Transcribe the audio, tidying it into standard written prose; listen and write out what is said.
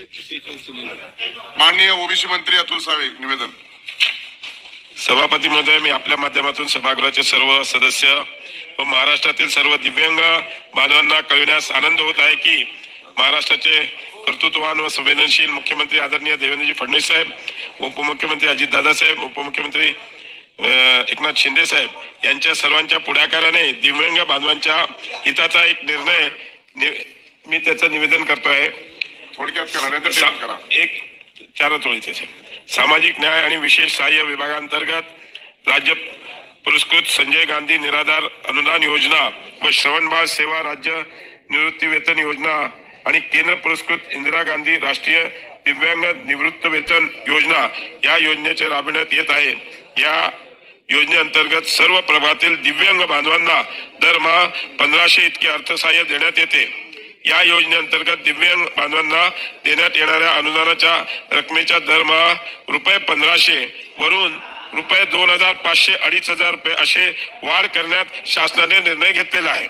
माननीय ओबीसी मंत्री अतुल सावे निवेदन। सभापती महोदय, मी आपल्या माध्यमातून सभागृहाचे सर्व सदस्य व महाराष्ट्रातील सर्व दिव्यांग बांधवांना कळविण्यास आनंद होत आहे की महाराष्ट्राचे कर्तृत्ववान व संवेदनशील मुख्यमंत्री आदरणीय देवेंद्रजी फडणवीस साहेब, उपमुख्यमंत्री अजितदादा साहेब, उपमुख्यमंत्री एकनाथ शिंदे साहेब यांच्या सर्वांच्या पुढाकाराने दिव्यांग बांधवांच्या हिताचा एक निर्णय मी त्याचं निवेदन करतो आहे। थोडक्यात करा एक 4 ओळीचे सामाजिक न्याय आणि विशेष सहाय्य विभागांतर्गत राज्य पुरस्कृत संजय गांधी निराधार अनुदान योजना व श्रवणबाळ सेवा राज्य निवृत्ती वेतन योजना आणि केंद्र पुरस्कृत इंदिरा गांधी राष्ट्रीय दिव्यांग निवृत्त वेतन योजना या योजनेचे राबविण्यात येत आहे। या योजनेअंतर्गत सर्व प्रभागातील दिव्यांग बांधवांना दरमहा 1500 इतके अर्थसहाय्य देण्यात येते। या योजनेअंतर्गत दिव्यांग बांधवांना देण्यात येणाऱ्या अनुदानाच्या रकमेच्या दरमहा ₹1500 वरून ₹2500 2500 असे वाढ करण्यात शासनाने निर्णय घेतलेला आहे।